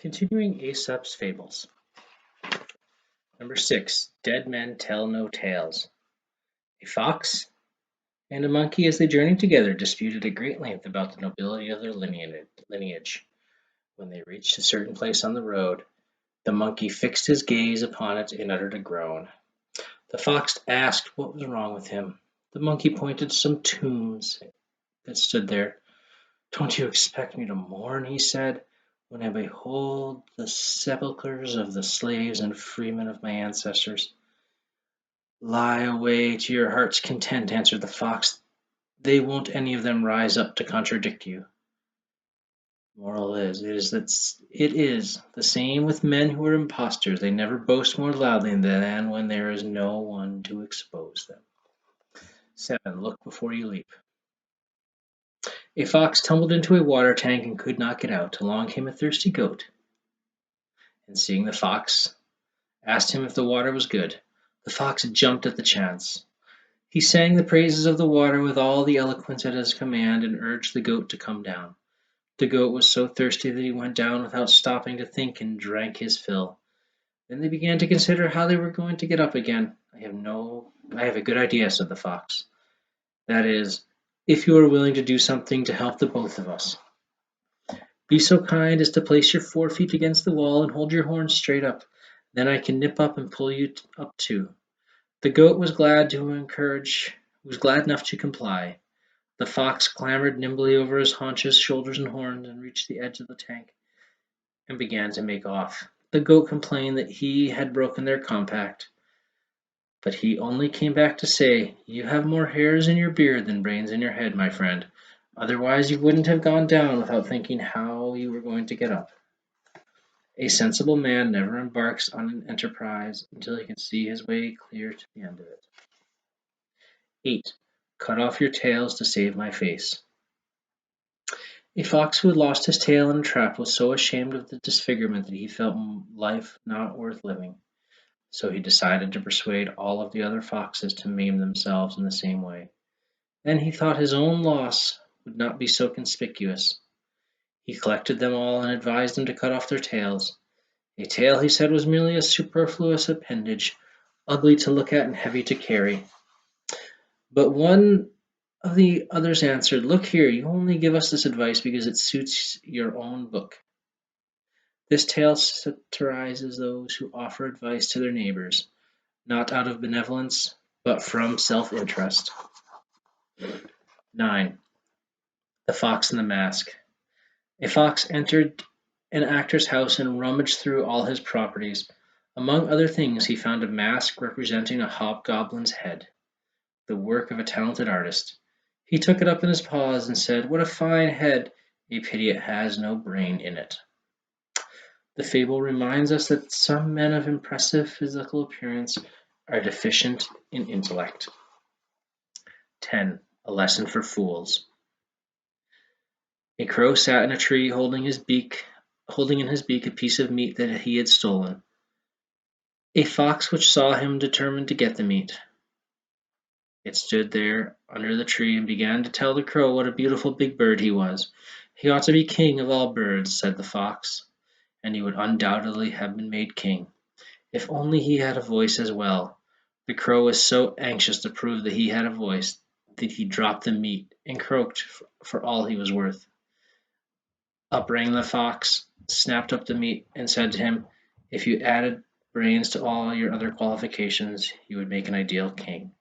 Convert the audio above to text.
Continuing Aesop's Fables. Number 6. Dead men tell no tales. A fox and a monkey, as they journeyed together, disputed at great length about the nobility of their lineage. When they reached a certain place on the road, the monkey fixed his gaze upon it and uttered a groan. The fox asked what was wrong with him. The monkey pointed to some tombs that stood there. "Don't you expect me to mourn," he said, "when I behold the sepulchres of the slaves and freemen of my ancestors?" "Lie away to your heart's content," answered the fox. "They won't any of them rise up to contradict you." Moral is, it is the same with men who are impostors. They never boast more loudly than when there is no one to expose them. 7. Look before you leap. A fox tumbled into a water tank and could not get out. Along came a thirsty goat, and seeing the fox, asked him if the water was good. The fox jumped at the chance. He sang the praises of the water with all the eloquence at his command and urged the goat to come down. The goat was so thirsty that he went down without stopping to think and drank his fill. Then they began to consider how they were going to get up again. I have a good idea," said the fox. "That is, if you are willing to do something to help the both of us. Be so kind as to place your forefeet against the wall and hold your horns straight up. Then I can nip up and pull you up too." The goat was glad enough to comply. The fox clambered nimbly over his haunches, shoulders, and horns, and reached the edge of the tank and began to make off. The goat complained that he had broken their compact, but he only came back to say, "You have more hairs in your beard than brains in your head, my friend. Otherwise you wouldn't have gone down without thinking how you were going to get up." A sensible man never embarks on an enterprise until he can see his way clear to the end of it. 8. Cut off your tails to save my face. A fox who had lost his tail in a trap was so ashamed of the disfigurement that he felt life not worth living. So he decided to persuade all of the other foxes to maim themselves in the same way. Then he thought his own loss would not be so conspicuous. He collected them all and advised them to cut off their tails. A tail, he said, was merely a superfluous appendage, ugly to look at and heavy to carry. But one of the others answered, "Look here, you only give us this advice because it suits your own book." This tale satirizes those who offer advice to their neighbors, not out of benevolence, but from self-interest. 9. The Fox and the Mask. A fox entered an actor's house and rummaged through all his properties. Among other things, he found a mask representing a hobgoblin's head, the work of a talented artist. He took it up in his paws and said, "What a fine head! A pity it has no brain in it." The fable reminds us that some men of impressive physical appearance are deficient in intellect. 10. A lesson for fools. A crow sat in a tree holding in his beak a piece of meat that he had stolen. A fox which saw him determined to get the meat. It stood there under the tree and began to tell the crow what a beautiful big bird he was. "He ought to be king of all birds," said the fox, and he would undoubtedly have been made king, if only he had a voice as well. The crow was so anxious to prove that he had a voice that he dropped the meat and croaked for all he was worth. Up rang the fox, snapped up the meat, and said to him, "If you added brains to all your other qualifications, you would make an ideal king."